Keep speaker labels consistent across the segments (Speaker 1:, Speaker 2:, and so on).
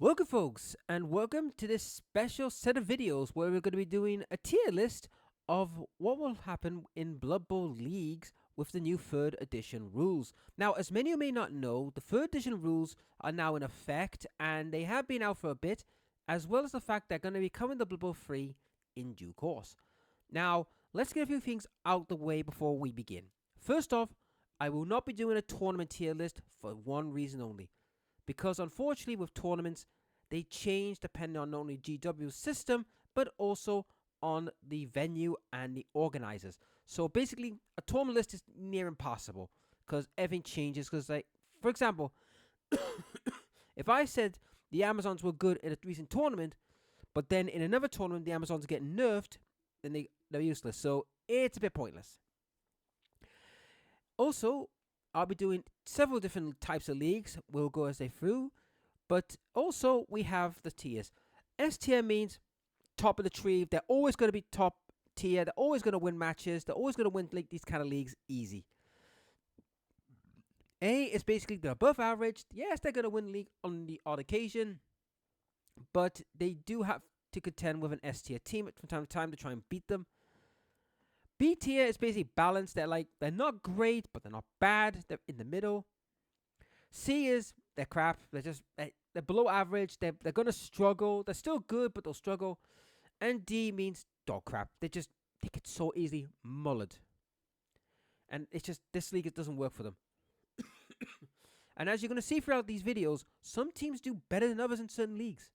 Speaker 1: Welcome, folks, and welcome to this special set of videos where we're going to be doing a tier list of what will happen in Blood Bowl leagues with the new 3rd edition rules. Now, as many of you may not know, the 3rd edition rules are now in effect and they have been out for a bit, as well as the fact they're going to be coming to Blood Bowl 3 in due course. Now, let's get a few things out the way before we begin. First off, I will not be doing a tournament tier list for one reason only. Because unfortunately with tournaments, they change depending on not only GW's system, but also on the venue and the organizers. So basically, a tournament list is near impossible because everything changes. Because, like, for example, if I said the Amazons were good in a recent tournament, but then in another tournament the Amazons get nerfed, then they're useless. So it's a bit pointless. Also, I'll be doing several different types of leagues. We'll go as they through. But also, we have the tiers. S tier means top of the tree. They're always going to be top tier. They're always going to win matches. They're always going to win these kind of leagues easy. A is basically the above average. Yes, they're going to win league on the odd occasion. But they do have to contend with an S tier team from time to time to try and beat them. B tier is basically balanced. They're not great, but they're not bad. They're in the middle. C is they're crap. They're below average. They're gonna struggle. They're still good, but they'll struggle. And D means dog crap. They get so easily mullered. And it's just this league, it doesn't work for them. And as you're gonna see throughout these videos, some teams do better than others in certain leagues.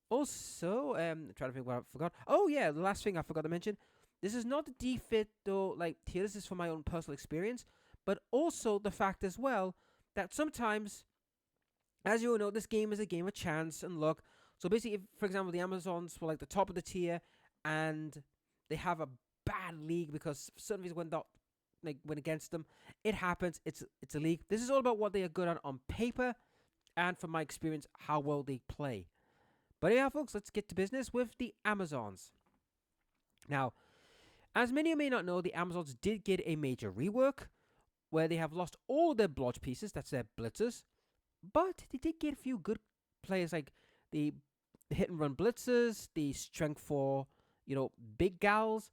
Speaker 1: Also, I'm trying to think what I forgot. Oh yeah, the last thing I forgot to mention. This is not the DFIT though. Like here, this is from my own personal experience, but also the fact as well that sometimes, as you all know, this game is a game of chance and luck. So basically, if, for example, the Amazons were like the top of the tier and they have a bad league because certain things went against them, it happens. It's a league. This is all about what they are good at on paper and from my experience, how well they play. But yeah, folks, let's get to business with the Amazons. Now, as many of you may not know, the Amazons did get a major rework where they have lost all their blodge pieces, that's their blitzers, but they did get a few good players like the hit and run blitzers, the strength 4, big gals,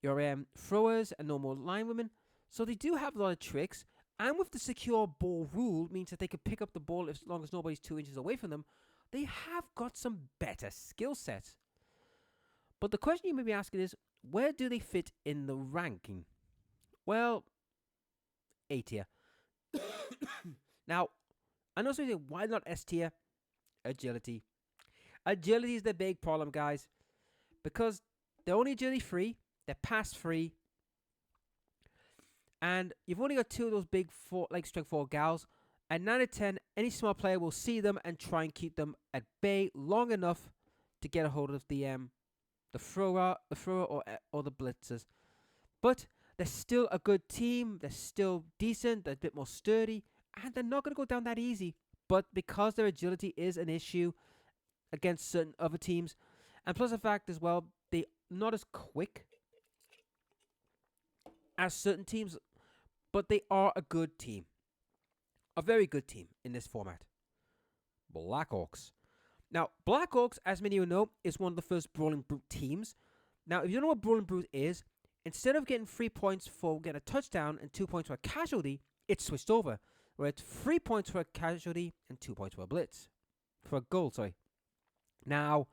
Speaker 1: your throwers and normal linewomen. So they do have a lot of tricks, and with the secure ball rule, means that they can pick up the ball as long as nobody's 2 inches away from them. They have got some better skill sets. But the question you may be asking is, where do they fit in the ranking? Well, A tier. Now, I know somebody say, why not S tier? Agility. Agility is the big problem, guys. Because they're only agility free, they're pass free, and you've only got 2 of those big strength 4 gals. At 9 out of 10, any small player will see them and try and keep them at bay long enough to get a hold of the thrower or the blitzers. But they're still a good team. They're still decent. They're a bit more sturdy, and they're not going to go down that easy. But because their agility is an issue against certain other teams, and plus the fact as well, they're not as quick as certain teams, but they are a good team. A very good team in this format. Blackhawks. Now, Blackhawks, as many of you know, is one of the first Brawling Brute teams. Now, if you don't know what Brawling Brute is, instead of getting 3 points for getting a touchdown and 2 points for a casualty, it's switched over, where it's 3 points for a casualty and 2 points for a blitz. For a goal, sorry. Now,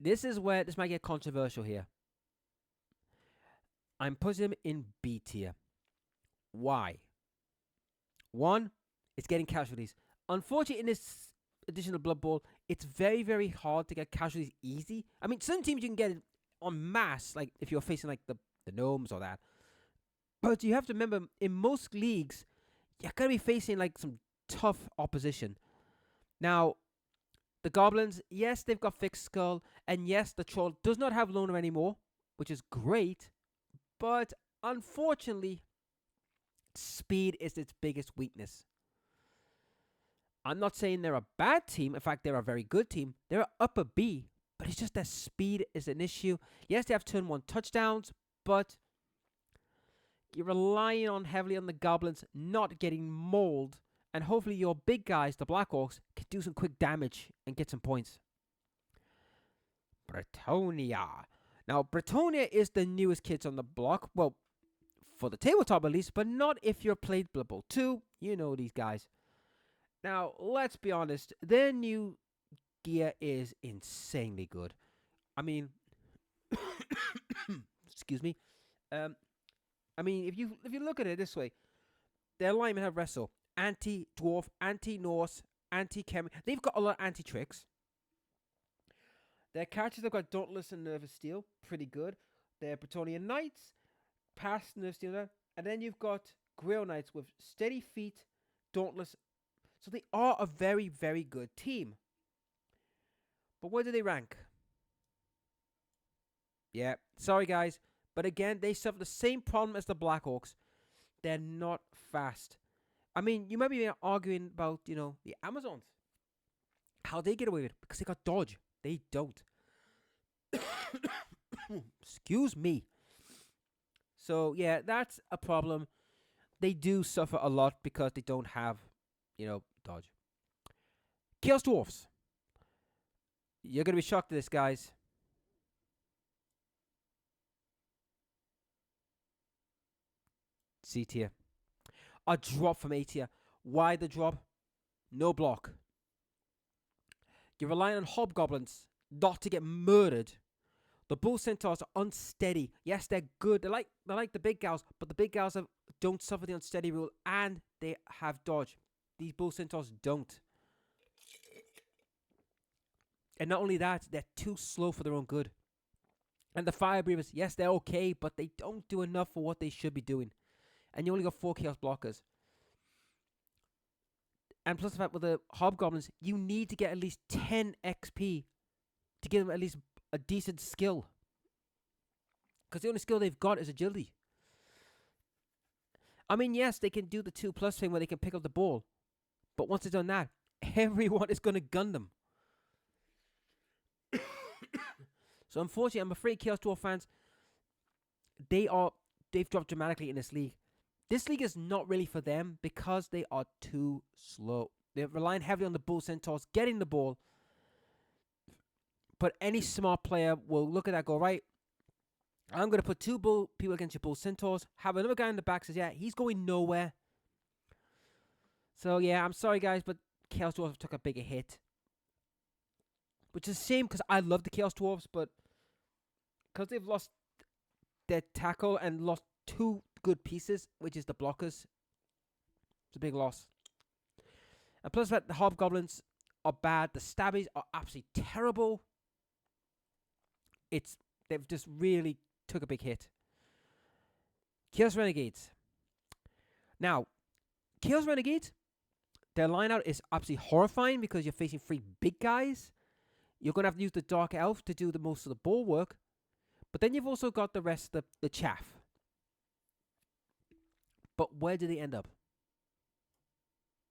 Speaker 1: this is where this might get controversial here. I'm putting them in B tier. Why? 1, it's getting casualties. Unfortunately, in this edition of Blood Bowl, it's very, very hard to get casualties easy. I mean, some teams you can get it en masse, like if you're facing like the Gnomes or that. But you have to remember, in most leagues, you're going to be facing like some tough opposition. Now, the Goblins, yes, they've got Fixed Skull, and yes, the Troll does not have Loner anymore, which is great, but unfortunately, speed is its biggest weakness. I'm not saying they're a bad team. In fact, they're a very good team. They're an upper B, but it's just that speed is an issue. Yes, they have turn 1 touchdowns, but you're relying heavily on the Goblins not getting mauled And hopefully your big guys, the Blackhawks, can do some quick damage and get some points. Bretonia. Now, Bretonia is the newest kids on the block. Well, for the tabletop at least, but not if you're played Blood Bowl 2. You know these guys. Now, let's be honest. Their new gear is insanely good. I mean, excuse me. I mean, if you look at it this way, their linemen have wrestle, anti-dwarf, anti-Norse, anti-chem. They've got a lot of anti-tricks. Their characters have got Dauntless and Nervous Steel, pretty good. Their Bretonian Knights, past Nervous Steel, and then you've got Grail Knights with Steady Feet, Dauntless. So they are a very, very good team. But where do they rank? Yeah, sorry guys, but again, they suffer the same problem as the Blackhawks. They're not fast. I mean, you might be arguing about, the Amazons. How they get away with it? Because they got dodge. They don't. Excuse me. So, yeah, that's a problem. They do suffer a lot because they don't have, dodge. Chaos Dwarfs. You're going to be shocked at this, guys. C tier. A drop from A tier. Why the drop? No block. You're relying on hobgoblins not to get murdered. The bull centaurs are unsteady. Yes, they're good. They're like the big gals, but the big gals don't suffer the unsteady rule, and they have dodge. These bull centaurs don't. And not only that, they're too slow for their own good. And the fire breathers, yes, they're okay, but they don't do enough for what they should be doing. And you only got 4 chaos blockers. And plus the fact with the hobgoblins, you need to get at least 10 XP to give them at least a decent skill. Because the only skill they've got is agility. I mean, yes, they can do the 2+ thing where they can pick up the ball. But once they've done that, everyone is going to gun them. So unfortunately, I'm afraid Chaos Dwarf fans, they've dropped dramatically in this league. This league is not really for them because they are too slow. They're relying heavily on the Bull Centaurs getting the ball. But any smart player will look at that and go, right, I'm going to put 2 people against your Bull Centaurs. Have another guy in the back says, yeah, he's going nowhere. So, yeah, I'm sorry, guys, but Chaos Dwarfs took a bigger hit. Which is a shame because I love the Chaos Dwarfs, but because they've lost their tackle and lost 2 good pieces, which is the blockers, it's a big loss. And plus that, the hobgoblins are bad. The stabbies are absolutely terrible. They've just really took a big hit. Chaos Renegades. Now, Chaos Renegades, their lineout is absolutely horrifying because you're facing 3 big guys. You're going to have to use the Dark Elf to do the most of the ball work. But then you've also got the rest of the chaff. But where do they end up?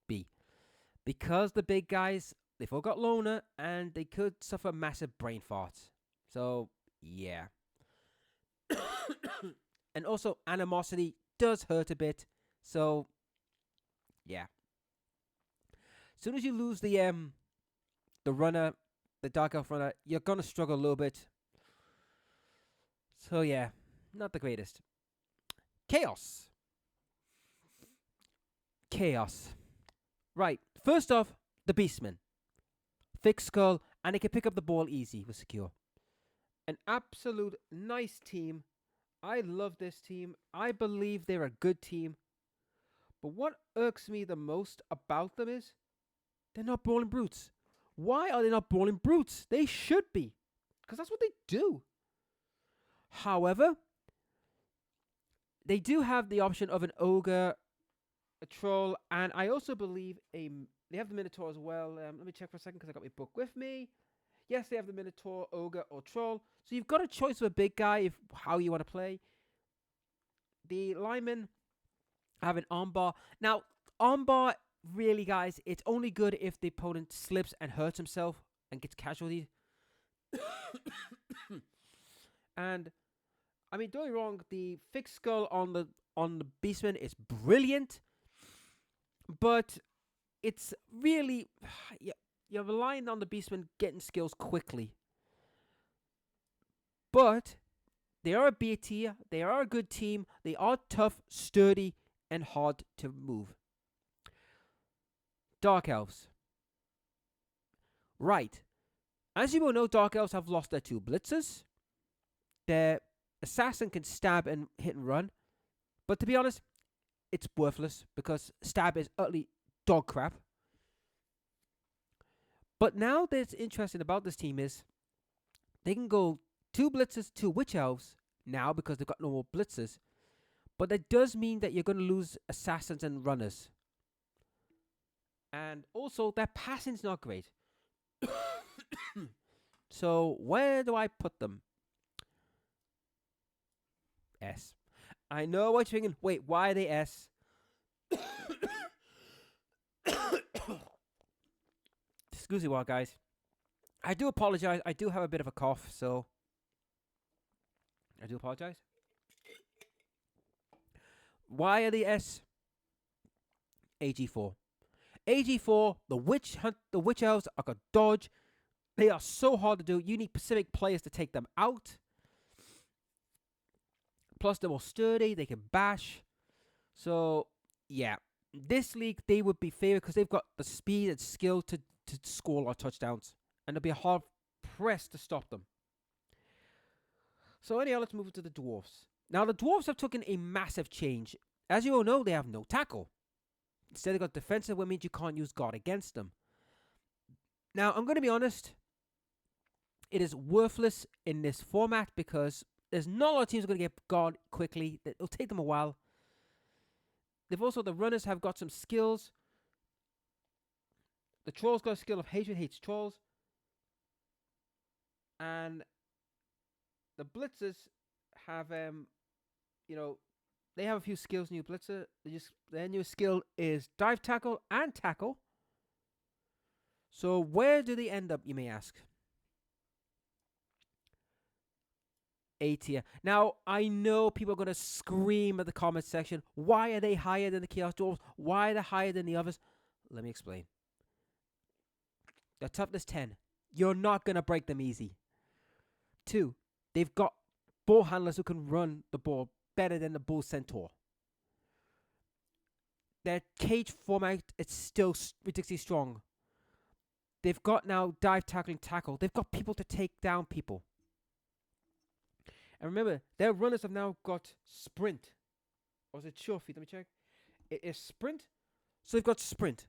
Speaker 1: B. Because the big guys, they've all got loner and they could suffer massive brain farts. So, yeah. And also, animosity does hurt a bit. So, yeah. As soon as you lose the runner, the Dark Elf runner, you're going to struggle a little bit. So, yeah. Not the greatest. Chaos. Right. First off, the Beastmen. Thick skull, and they can pick up the ball easy with secure. An absolute nice team. I love this team. I believe they're a good team. But what irks me the most about them is they're not brawling brutes. Why are they not brawling brutes? They should be. Because that's what they do. However, they do have the option of an ogre, a troll, and I also believe they have the Minotaur as well. Let me check for a second because I got my book with me. Yes, they have the Minotaur, ogre, or troll. So you've got a choice of a big guy how you want to play. The linemen have an armbar. Now, armbar, really, guys, it's only good if the opponent slips and hurts himself and gets casualties. And I mean, don't get me wrong, the fixed skull on the Beastman is brilliant, but it's really you're relying on the Beastmen getting skills quickly. But they are a B tier. They are a good team. They are tough, sturdy, and hard to move. Dark Elves. Right. As you will know, Dark Elves have lost their 2 blitzers. Their assassin can stab and hit and run. But to be honest, it's worthless because stab is utterly dog crap. But now that's interesting about this team is they can go 2 blitzers, 2 witch elves now because they've got no more blitzers. But that does mean that you're going to lose assassins and runners. And also, their passing's not great. So, where do I put them? S. I know what you're thinking. Wait, why are they S? Excuse me, what, guys. I do apologize. I do have a bit of a cough, so I do apologize. Why are they S? AG4. AG4, the witch elves are gonna dodge. They are so hard to do. You need Pacific players to take them out. Plus, they're more sturdy. They can bash. So, yeah. This league, they would be favored because they've got the speed and skill to score a lot of touchdowns. And they'll be hard pressed to stop them. So, anyhow, let's move to the Dwarves. Now, the Dwarves have taken a massive change. As you all know, they have no tackle. Instead, they've got defensive, which means you can't use guard against them. Now, I'm going to be honest. It is worthless in this format because there's not a lot of teams going to get guard quickly. It'll take them a while. The runners have got some skills. The trolls got a skill of hatred hates trolls. And the blitzers have, they have a few skills. New blitzer, their new skill is dive tackle and tackle. So where do they end up, you may ask? A tier. Now, I know people are going to scream at the comment section. Why are they higher than the Chaos Dwarves? Why are they higher than the others? Let me explain. They're toughness 10. You're not going to break them easy. 2, they've got ball handlers who can run the ball better than the Bull Centaur. Their cage format is still ridiculously strong. They've got now dive, tackling, tackle. They've got people to take down people. And remember, their runners have now got sprint. Or is it sure feet? Let me check. It is sprint. So they've got sprint.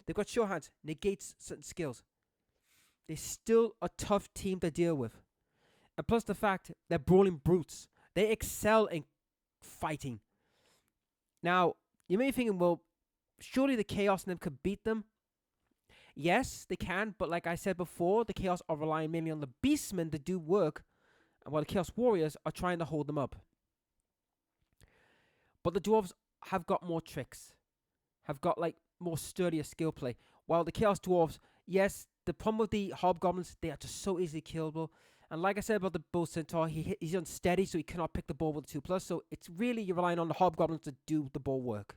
Speaker 1: They've got sure hands. Negates certain skills. They're still a tough team to deal with. And plus the fact they're brawling brutes. They excel in fighting. Now, you may be thinking, well, surely the Chaos in them could beat them. Yes, they can. But like I said before, the Chaos are relying mainly on the Beastmen to do work. While the Chaos Warriors are trying to hold them up. But the Dwarves have got more tricks. Have got more sturdier skill play. While the Chaos Dwarves, yes, the problem with the Hobgoblins, they are just so easily killable. And like I said about the Bull Centaur, he's unsteady, so he cannot pick the ball with the 2+. So it's really you're relying on the Hobgoblins to do the ball work.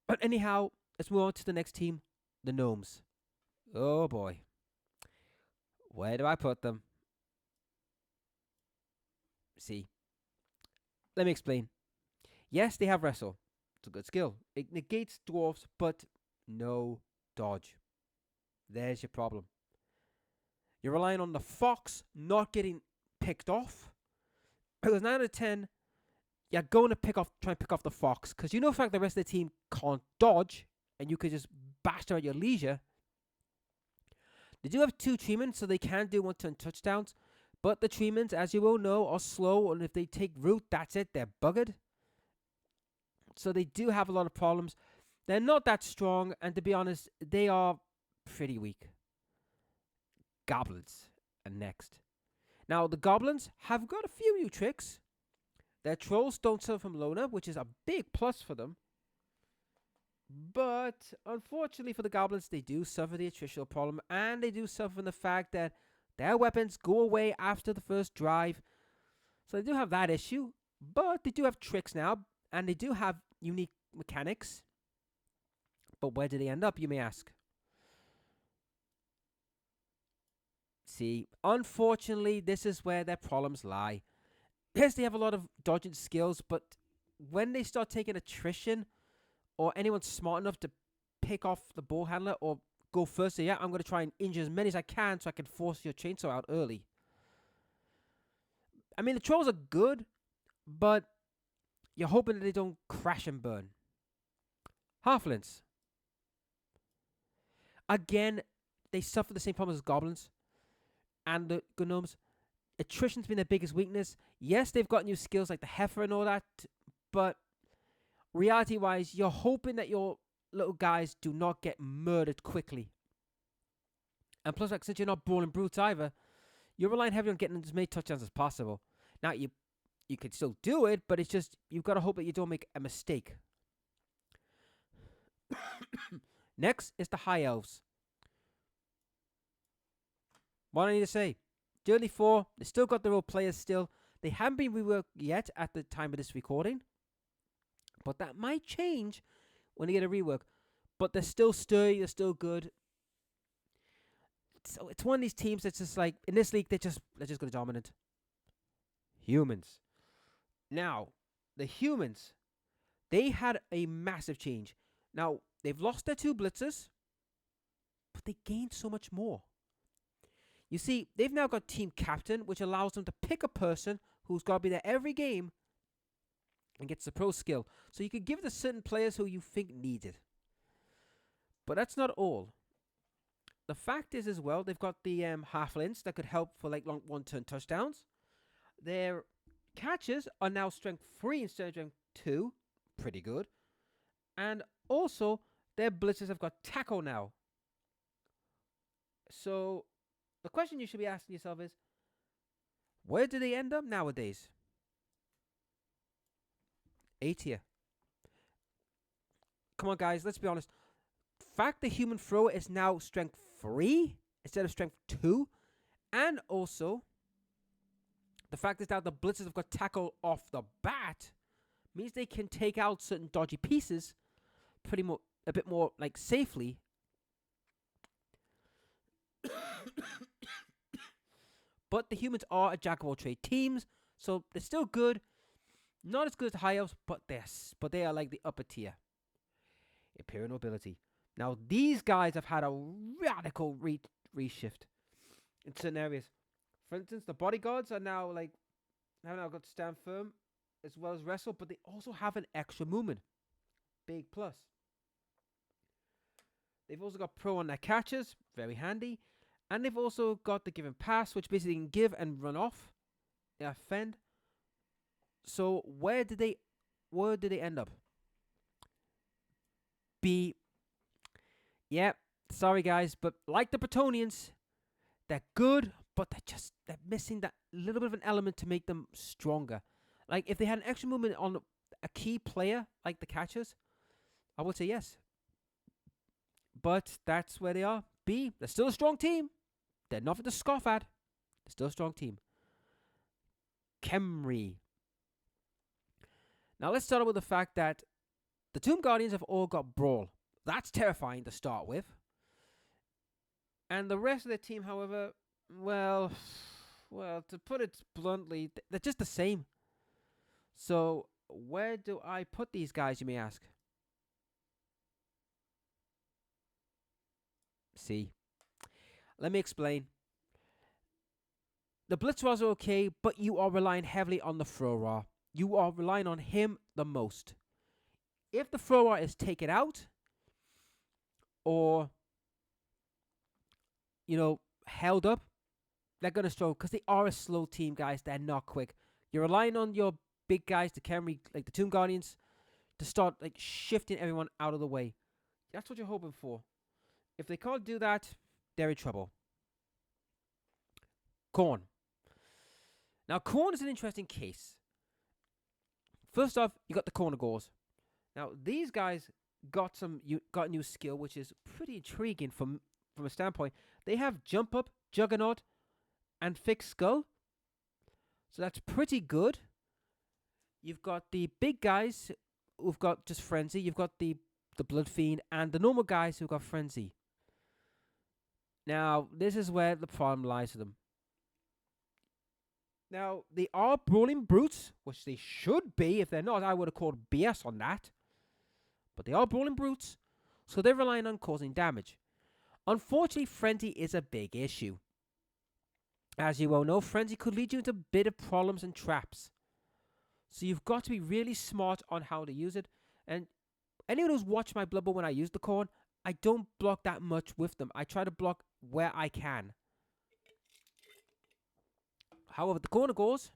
Speaker 1: But anyhow, let's move on to the next team, the Gnomes. Oh boy. Where do I put them? See, let me explain. Yes, they have wrestle. It's a good skill. It negates dwarves, but no dodge. There's your problem. You're relying on the fox not getting picked off. Because 9 out of 10, you're going to try and pick off the fox. Because you know the fact the rest of the team can't dodge, and you could just bash them at your leisure. They do have 2 treatments, so they can do 1-turn touchdowns. But the treatments, as you all know, are slow, and if they take root, that's it. They're buggered. So they do have a lot of problems. They're not that strong, and to be honest, they are pretty weak. Goblins are next. Now, the goblins have got a few new tricks. Their trolls don't suffer from Loner, which is a big plus for them. But, unfortunately for the goblins, they do suffer the attritional problem, and they do suffer from the fact that their weapons go away after the first drive. So they do have that issue. But they do have tricks now. And they do have unique mechanics. But where did they end up, you may ask? See, unfortunately, this is where their problems lie. Yes, they have a lot of dodging skills, but when they start taking attrition or anyone smart enough to pick off the ball handler or go first, so yeah, I'm going to try and injure as many as I can so I can force your chainsaw out early. I mean, the trolls are good, but you're hoping that they don't crash and burn. Halflings. Again, they suffer the same problems as goblins and the gnomes. Attrition's been their biggest weakness. Yes, they've got new skills like the heifer and all that, but reality-wise, you're hoping that your little guys do not get murdered quickly. And plus, like, since you're not brawling brutes either, you're relying heavily on getting as many touchdowns as possible. Now, you can still do it, but it's just, you've got to hope that you don't make a mistake. Next is the High Elves. What I need to say, Dirty 4, they still got their old players still. They haven't been reworked yet at the time of this recording, but that might change when they get a rework. But they're still sturdy, they're still good. So it's one of these teams that's just like, in this league, they're just going to dominate. Humans. Now, the humans, they had a massive change. Now, they've lost their 2 blitzers, but they gained so much more. You see, they've now got team captain, which allows them to pick a person who's got to be there every game and gets the pro skill. So you can give it to certain players who you think need it. But that's not all. The fact is as well, they've got the halflings that could help for like long one-turn touchdowns. Their catches are now strength 3 instead of strength 2. Pretty good. And also, their blitzers have got tackle now. So, the question you should be asking yourself is, where do they end up nowadays? A tier. Come on, guys, let's be honest. Fact the human thrower is now strength 3 instead of strength 2. And also, the fact is that the blitzers have got tackle off the bat means they can take out certain dodgy pieces a bit more like safely. But the humans are a jack of all trade teams, so they're still good. Not as good as the High Elves, but they are like the upper tier. Imperial Nobility. Now, these guys have had a radical reshift in certain areas. For instance, the bodyguards are now like, have now got to stand firm as well as wrestle, but they also have an extra movement. Big plus. They've also got pro on their catches, very handy. And they've also got the give and pass, which basically can give and run off. They fend. So where did they end up? B. Yeah, sorry guys, but like the Bretonnians, they're good, but they're missing that little bit of an element to make them stronger. Like if they had an extra movement on a key player, like the catchers, I would say yes. But that's where they are. B. They're still a strong team. They're nothing to scoff at. They're still a strong team. Khemri. Now let's start out with the fact that the Tomb Guardians have all got Brawl. That's terrifying to start with. And the rest of the team, however, well, to put it bluntly, they're just the same. So where do I put these guys, you may ask? See, let me explain. The Blitzers are okay, but you are relying heavily on the Thrower. You are relying on him the most. If the Thrower is taken out, or, held up, they're going to struggle because they are a slow team, guys. They're not quick. You're relying on your big guys, the Khemri, like the Tomb Guardians, to start like shifting everyone out of the way. That's what you're hoping for. If they can't do that, they're in trouble. Khorne. Now, Khorne is an interesting case. First off, you got the Khornegors. Now, these guys got a new skill, which is pretty intriguing from a standpoint. They have Jump Up, Juggernaut, and Fixed Skull. So that's pretty good. You've got the big guys who've got just Frenzy. You've got the the Blood Fiend, and the normal guys who got Frenzy. Now, this is where the problem lies with them. Now, they are brawling brutes, which they should be. If they're not, I would have called BS on that. But they are brawling brutes, so they're relying on causing damage. Unfortunately, Frenzy is a big issue. As you well know, Frenzy could lead you into a bit of problems and traps. So you've got to be really smart on how to use it. And anyone who's watched my Blood Bowl when I use the corn, I don't block that much with them. I try to block where I can. However, the corner goes,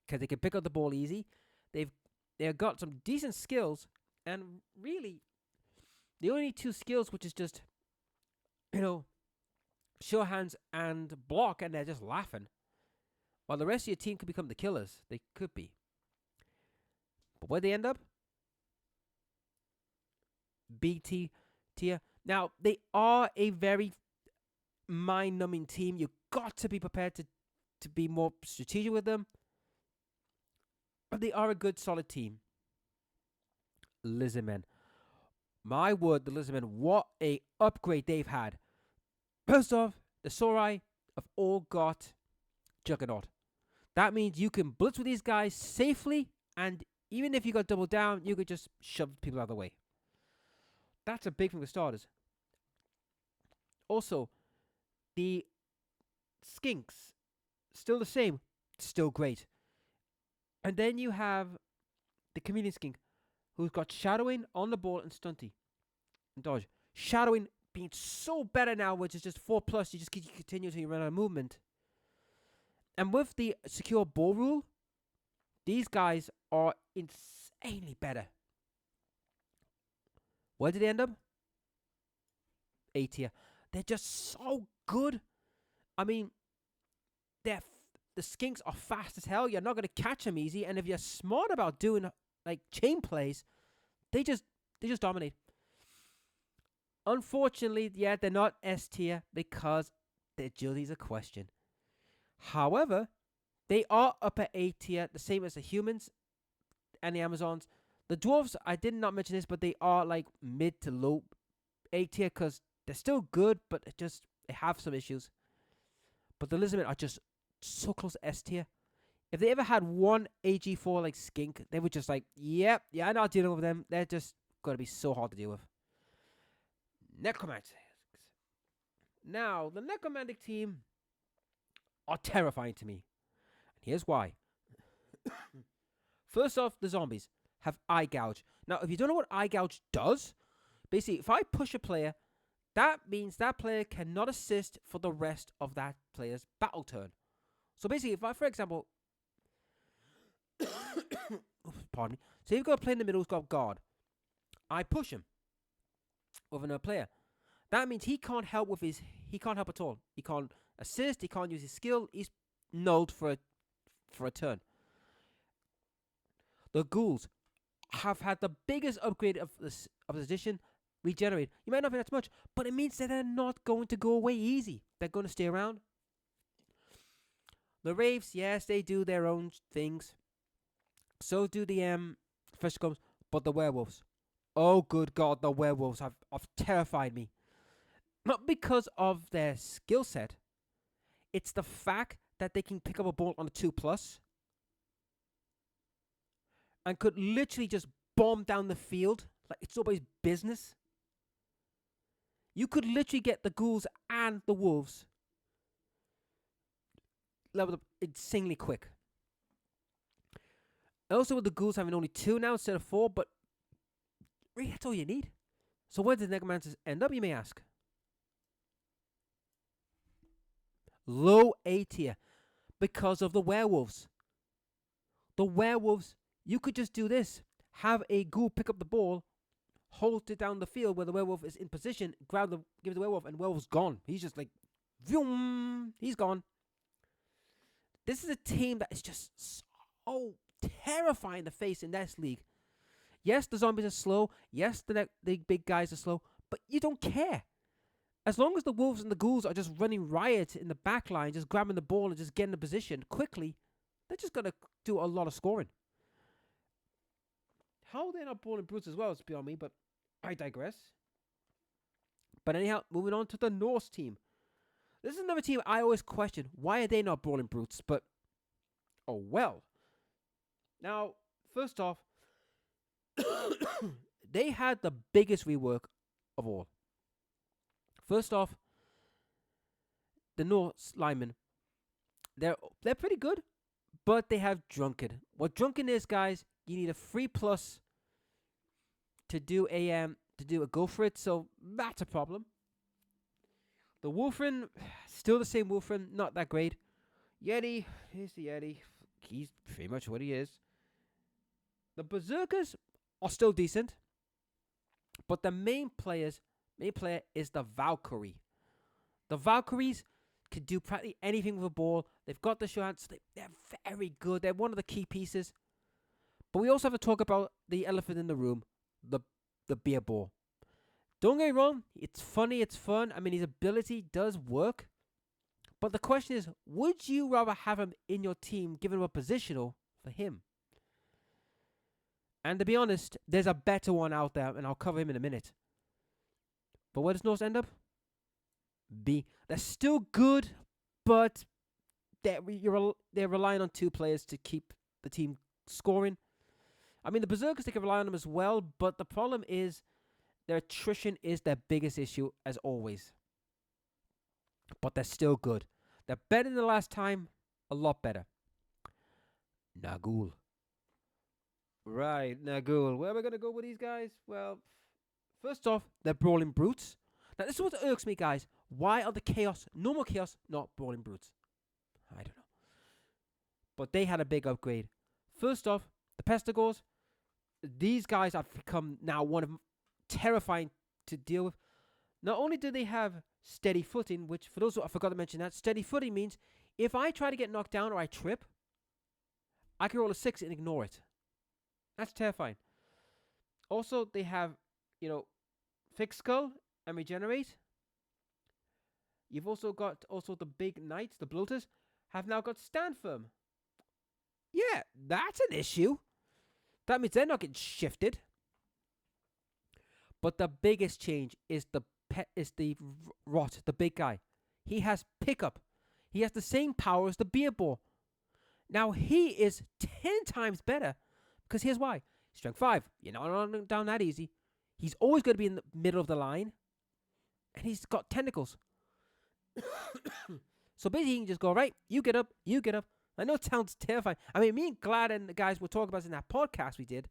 Speaker 1: because they can pick up the ball easy. They've got some decent skills, and really, they only need 2 skills, which is just, show hands and block, and they're just laughing. While the rest of your team could become the killers. They could be. But where they end up? BT tier. Now, they are a very mind-numbing team. You've got to be prepared to be more strategic with them. But they are a good, solid team. Lizardmen. My word, the Lizardmen, what a upgrade they've had. First off, the Sorai have all got Juggernaut. That means you can blitz with these guys safely, and even if you got double down, you could just shove people out of the way. That's a big thing for starters. Also, the Skinks, still the same, still great. And then you have the Chameleon Skink, who's got Shadowing on the ball and Stunty. And Dodge. Shadowing being so better now, which is just 4+, you just continue to run out of movement. And with the secure ball rule, these guys are insanely better. Where did they end up? A tier. They're just so good. I mean, the Skinks are fast as hell. You're not going to catch them easy. And if you're smart about doing like chain plays, they just dominate. Unfortunately, yeah, they're not S tier because their agility's a question. However, they are upper A tier, the same as the humans and the Amazons. The dwarves, I did not mention this, but they are like mid to low A tier because they're still good, but they have some issues. But the lizardmen are just so close to S tier. If they ever had one AG4 like skink, they would just like, yeah, I'm not dealing with them. They're just going to be so hard to deal with. Necromantics. Now, the Necromantic team are terrifying to me. And here's why. First off, the zombies have Eye Gouge. Now, if you don't know what Eye Gouge does, basically, if I push a player, that means that player cannot assist for the rest of that player's battle turn. So basically, if I, for example, pardon me. So you've got a player in the middle who's got guard. I push him with another player. That means he can't help at all. He can't assist, he can't use his skill, he's nulled for a turn. The ghouls have had the biggest upgrade of this edition. Regenerate. You might not think that's much, but it means that they're not going to go away easy. They're going to stay around. The Wraiths, yes, they do their own things. So do the Fish Comes, but the werewolves. Oh, good God, the werewolves have terrified me. Not because of their skill set. It's the fact that they can pick up a ball on a 2+. And could literally just bomb down the field like it's nobody's business. You could literally get the ghouls and the wolves leveled up insanely quick. Also with the ghouls having only 2 now instead of 4, but really that's all you need. So where did the Necromancers end up, you may ask? Low A tier. Because of the werewolves. The werewolves, you could just do this. Have a ghoul pick up the ball, hold it down the field where the werewolf is in position, give the werewolf, and the werewolf's gone. He's just like, vroom, he's gone. This is a team that is just so terrifying to face in this league. Yes, the zombies are slow. Yes, the big guys are slow. But you don't care. As long as the wolves and the ghouls are just running riot in the back line, just grabbing the ball and just getting the position quickly, they're just going to do a lot of scoring. How they're not brawling brutes as well is beyond me, but I digress. But anyhow, moving on to the Norse team. This is another team I always question. Why are they not Brawling Brutes? But, oh well. Now, first off, they had the biggest rework of all. First off, the Norse linemen, they're pretty good, but they have Drunken. What Drunken is, guys, you need a 3+ to do a go for it, so that's a problem. The Wolfren, still the same Wolfren, not that great. Yeti, here's the Yeti. He's pretty much what he is. The Berserkers are still decent, but the main player is the Valkyrie. The Valkyries can do practically anything with a ball. They've got the shots. They're very good. They're one of the key pieces. But we also have to talk about the elephant in the room, the beer ball. Don't get me wrong, it's funny, it's fun. I mean, his ability does work. But the question is, would you rather have him in your team, given him a positional for him? And to be honest, there's a better one out there, and I'll cover him in a minute. But where does Norse end up? B. They're still good, but they're relying on 2 players to keep the team scoring. I mean, the Berserkers, they can rely on them as well, but the problem is their attrition is their biggest issue, as always. But they're still good. They're better than the last time, a lot better. Nagul. Right, Nagul. Where are we going to go with these guys? Well, first off, they're Brawling Brutes. Now, this is what irks me, guys. Why are the normal Chaos, not Brawling Brutes? I don't know. But they had a big upgrade. First off, the Pestigors. These guys have become now one of them terrifying to deal with. Not only do they have steady footing, which for those who I forgot to mention that, steady footing means if I try to get knocked down or I trip, I can roll a 6 and ignore it. That's terrifying. Also, they have, Fixed Skull and Regenerate. You've also got the big knights, the bloaters, have now got Stand Firm. Yeah, that's an issue. That means they're not getting shifted. But the biggest change is the Rot, the big guy. He has pickup. He has the same power as the beer ball. Now he is 10 times better because here's why. Strength 5. You're not running down that easy. He's always going to be in the middle of the line. And he's got tentacles. So basically, he can just go, right, you get up. I know it sounds terrifying. I mean, me and Glad and the guys were talking about this in that podcast we did.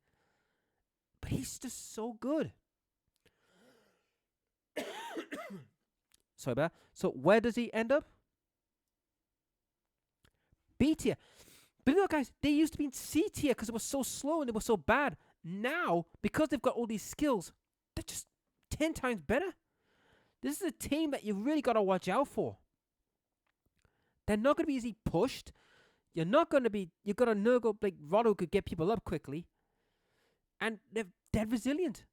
Speaker 1: But he's just so good. Sorry about that. So where does he end up? B tier. But guys, they used to be in C tier because it was so slow and they were so bad. Now, because they've got all these skills, they're just 10 times better. This is a team that you really got to watch out for. They're not going to be easily pushed. You're got to Nurgle like Rotto could get people up quickly. And they're resilient.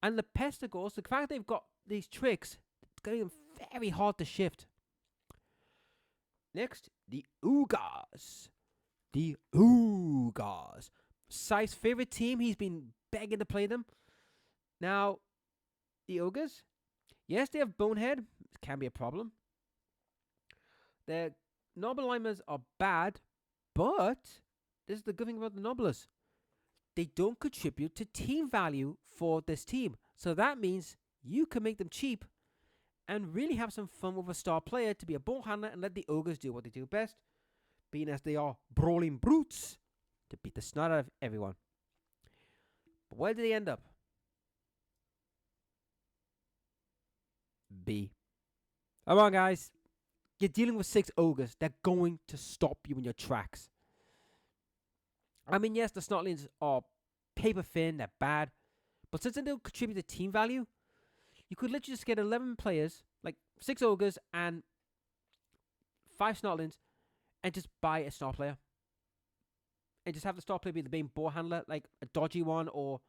Speaker 1: And the Pestigors, the fact they've got these tricks, it's going to be very hard to shift. Next, the Ugars. Sai's favorite team. He's been begging to play them. Now, the Ogres, yes, they have Bonehead. It can be a problem. Their Nobbleimers are bad, but this is the good thing about the Nobblers. They don't contribute to team value for this team. So that means you can make them cheap and really have some fun with a star player to be a ball handler and let the Ogres do what they do best, being as they are Brawling Brutes to beat the snot out of everyone. But where did they end up? B. Come on, guys. You're dealing with 6 Ogres. They're going to stop you in your tracks. I mean, yes, the Snotlings are paper thin. They're bad. But since they don't contribute to team value, you could literally just get 11 players, like 6 Ogres and 5 Snotlings, and just buy a star player. And just have the star player be the main ball handler, like a dodgy one, or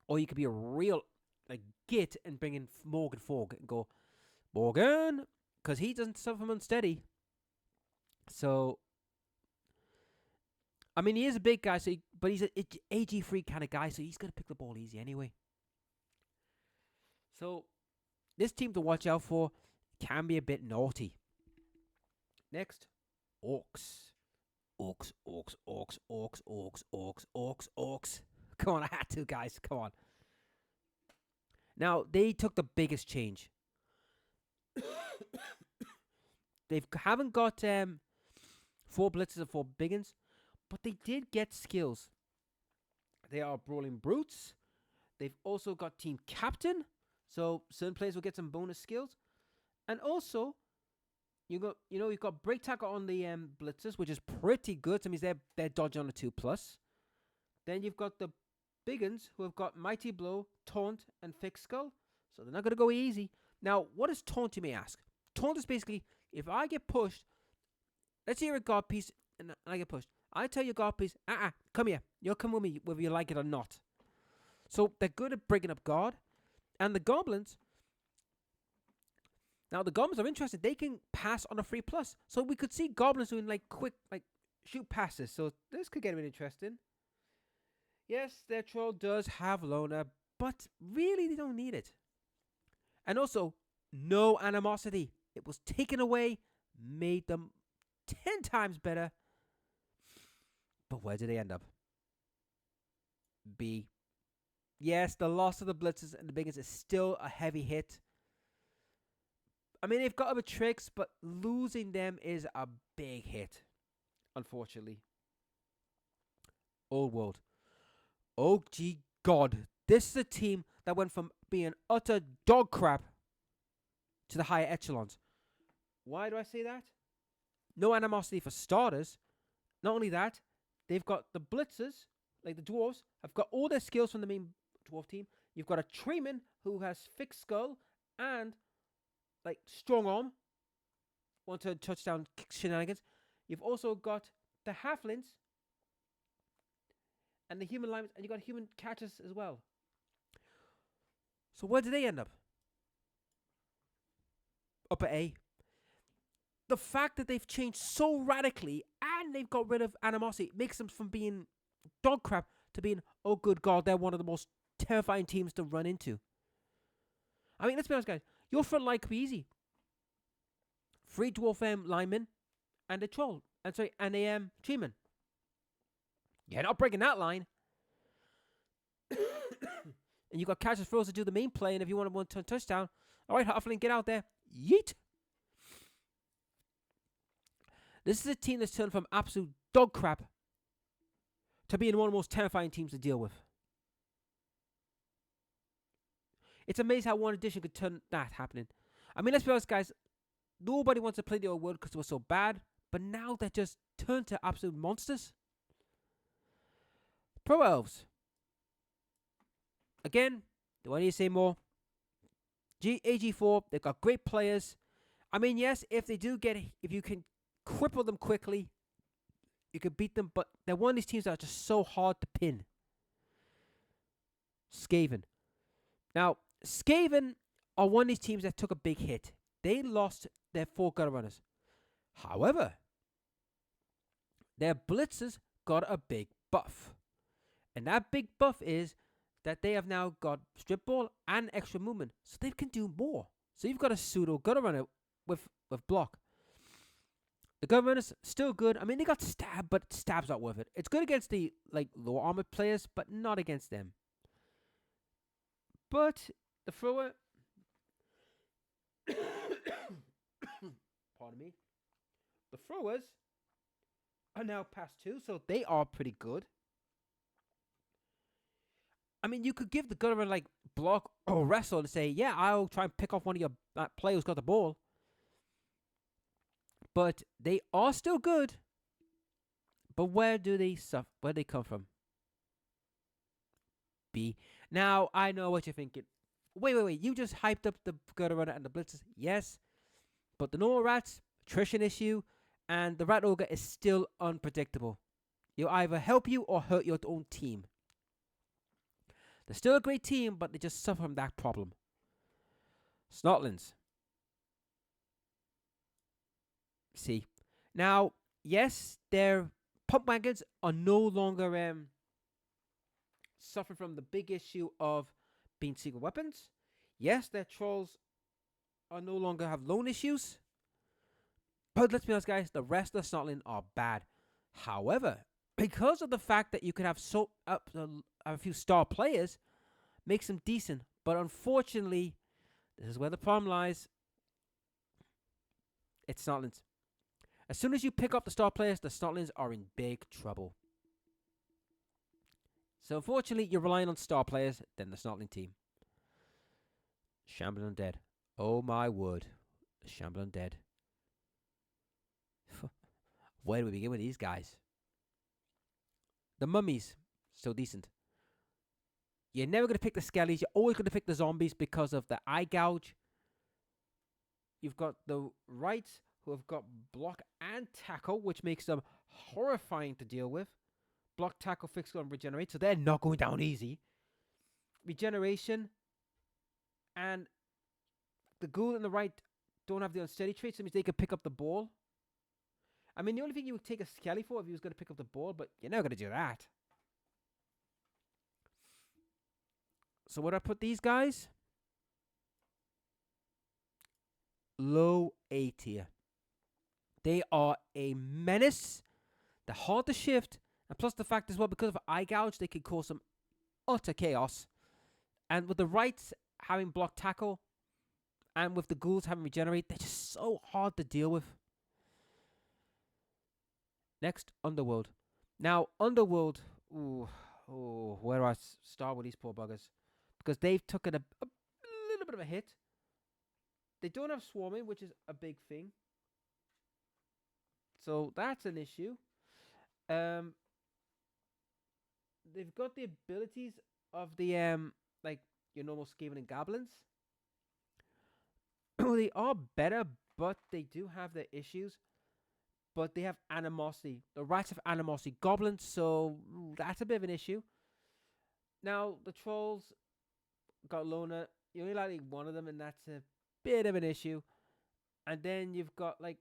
Speaker 1: you could be a real git and bring in Morgan Fogg and go, Morgan, because he doesn't suffer from unsteady. So, I mean, he is a big guy, but he's a AG3 kind of guy, so he's going to pick the ball easy anyway. So this team to watch out for can be a bit naughty. Next, Orcs. Orcs, Orcs, Orcs, Orcs, Orcs, Orcs, Orcs, Orcs. Come on, I had to, guys. Come on. Now, they took the biggest change. They haven't got 4 blitzes and 4 biggins, but they did get skills. They are Brawling Brutes. They've also got Team Captain, so certain players will get some bonus skills. And also, you've got Break Tackle on the blitzers, which is pretty good. So it means they're dodging on a 2+. Then you've got the biggins who have got Mighty Blow, Taunt, and Fixed Skull. So they're not going to go easy. Now, what is Taunt, you may ask? Taunt is basically, if I get pushed, let's say you're a guard piece and I get pushed. I tell your guard piece, come here. You'll come with me whether you like it or not. So they're good at breaking up guard. And the goblins, now the goblins are interested. They can pass on a 3+. So we could see goblins doing like quick, like shoot passes. So this could get a bit interesting. Yes, their troll does have Loner, but really they don't need it. And also, no animosity. It was taken away, made them 10 times better. But where did they end up? B. Yes, the loss of the blitzes and the biggins is still a heavy hit. I mean, they've got other tricks, but losing them is a big hit, unfortunately. Old World. Oh, gee God. This is a team that went from being utter dog crap to the higher echelons. Why do I say that? No animosity for starters. Not only that, they've got the blitzers, like the dwarves, have got all their skills from the main dwarf team. You've got a treeman who has Fixed Skull and like strong arm, want to touchdown shenanigans. You've also got the halflings and the human linemen, and you got human catchers as well. So where do they end up? Upper A. The fact that they've changed so radically and they've got rid of animosity makes them from being dog crap to being, oh good God, they're one of the most terrifying teams to run into. I mean, let's be honest, guys. Your front line could be easy. 3 dwarf linemen and a troll. And a treeman. You're not breaking that line. And you've got catches throws to do the main play, and if you want a one-turn touchdown, all right, Halfling, get out there. Yeet. This is a team that's turned from absolute dog crap to being one of the most terrifying teams to deal with. It's amazing how one addition could turn that happening. I mean, let's be honest, guys. Nobody wants to play the old world because it was so bad, but now they're just turned to absolute monsters. Pro Elves. Again, do I need to say more? AG4, they've got great players. I mean, yes, if you can cripple them quickly, you can beat them, but they're one of these teams that are just so hard to pin. Skaven. Now, Skaven are one of these teams that took a big hit. They lost their 4 gutter runners. However, their blitzers got a big buff. And that big buff is that they have now got strip ball and extra movement, so they can do more. So you've got a pseudo gutter runner with block. The gutter runner's still good. I mean, they got stab, but stab's not worth it. It's good against the low armored players, but not against them. But the thrower, pardon me, the throwers are now past 2, so they are pretty good. I mean, you could give the gunner block or wrestle and say, yeah, I'll try and pick off one of your players who's got the ball. But they are still good. But where do they suffer? Where do they come from? B. Now, I know what you're thinking. Wait. You just hyped up the gutter runner and the blitzers. Yes. But the normal rats, attrition issue, and the rat ogre is still unpredictable. You'll either help you or hurt your own team. They're still a great team, but they just suffer from that problem. Snotlings. See. Now, yes, they're pump wagons are no longer suffering from the big issue of being secret weapons. Yes, their trolls are no longer have loan issues. But let's be honest, guys, the rest of the Snotling are bad. However, because of the fact that you could have a few star players, makes them decent. But unfortunately, this is where the problem lies. It's Snotlings. As soon as you pick up the star players, the Snotlings are in big trouble. So unfortunately, you're relying on star players, then the Snotling team. Shambling Undead. Oh my word. Shambling Undead. Where do we begin with these guys? The mummies, so decent. You're never going to pick the skellies. You're always going to pick the zombies because of the eye gouge. You've got the rights who have got block and tackle, which makes them horrifying to deal with. Block, tackle, fix, and regenerate, so they're not going down easy. Regeneration and the ghoul and the right don't have the unsteady trait, so it means they can pick up the ball. I mean, the only thing you would take a skelly for if you was going to pick up the ball, but you're never going to do that. So where do I put these guys? Low A tier. They are a menace. They're hard to shift. And plus the fact as well, because of eye gouge, they can cause some utter chaos. And with the rights having block tackle, and with the ghouls having regenerate, they're just so hard to deal with. Next, Underworld. Now, Underworld, where do I start with these poor buggers? Because they've taken a little bit of a hit. They don't have swarming, which is a big thing. So that's an issue. They've got the abilities of the like your normal Skaven and Goblins. They are better, but they do have their issues. But they have animosity. The rats have animosity. Goblins, so that's a bit of an issue. Now, the trolls got Loner. You only like one of them, and that's a bit of an issue. And then you've got, I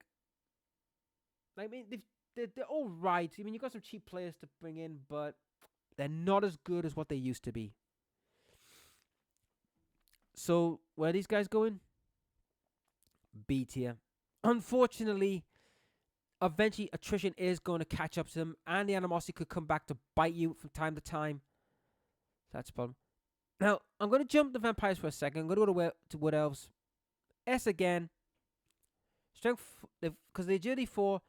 Speaker 1: mean, they're all right. I mean, you've got some cheap players to bring in, but they're not as good as what they used to be. So, where are these guys going? B tier. Unfortunately, eventually attrition is going to catch up to them, and the animosity could come back to bite you from time to time. That's a problem. Now, I'm going to jump the vampires for a second. I'm going to go to Wood Elves. S again. Strength, because they agility 4.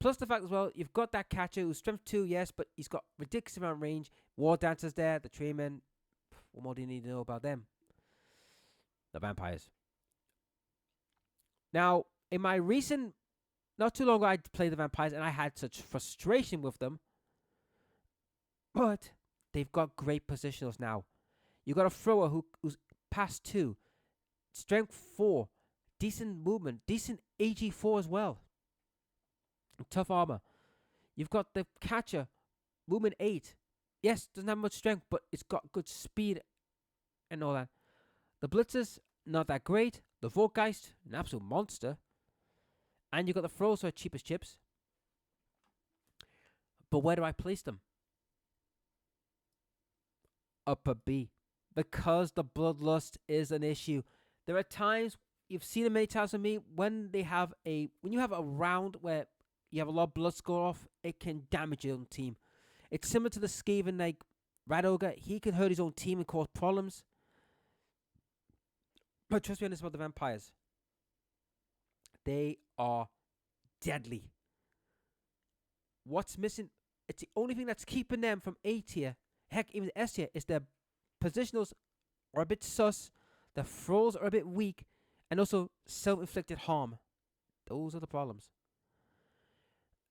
Speaker 1: Plus the fact as well, you've got that catcher who's strength 2, yes, but he's got ridiculous amount of range. War dancers there, the Treemen. What more do you need to know about them? The vampires. Now, in my recent, not too long ago, I played the vampires and I had such frustration with them. But they've got great positionals now. You got a thrower who's past 2, strength 4, decent movement, decent AG 4 as well. Tough armor. You've got the catcher, movement 8. Yes, doesn't have much strength, but it's got good speed and all that. The blitzers, not that great. The Voltgeist, an absolute monster. And you got the throws, so cheap as chips. But where do I place them? Upper B. Because the bloodlust is an issue. There are times, you've seen it many times with me, when you have a round where you have a lot of blood score off, it can damage your own team. It's similar to the Skaven, like Rat Ogre. He can hurt his own team and cause problems. But trust me on this about the vampires. They are deadly. What's missing? It's the only thing that's keeping them from A tier, heck, even S tier, is their positionals are a bit sus, their throws are a bit weak, and also self-inflicted harm. Those are the problems.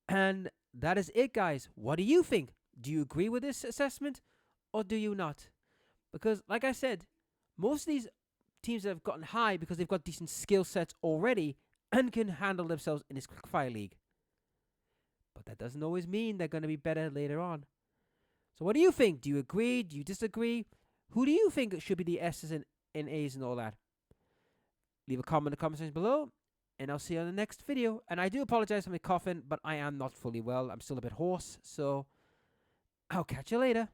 Speaker 1: And that is it, guys. What do you think? Do you agree with this assessment, or do you not? Because, like I said, most of these teams that have gotten high because they've got decent skill sets already and can handle themselves in this quickfire league. But that doesn't always mean they're going to be better later on. So what do you think? Do you agree? Do you disagree? Who do you think should be the S's and A's and all that? Leave a comment in the comment section below. and I'll see you on the next video. And I do apologize for my coughing, but I am not fully well. I'm still a bit hoarse, so I'll catch you later.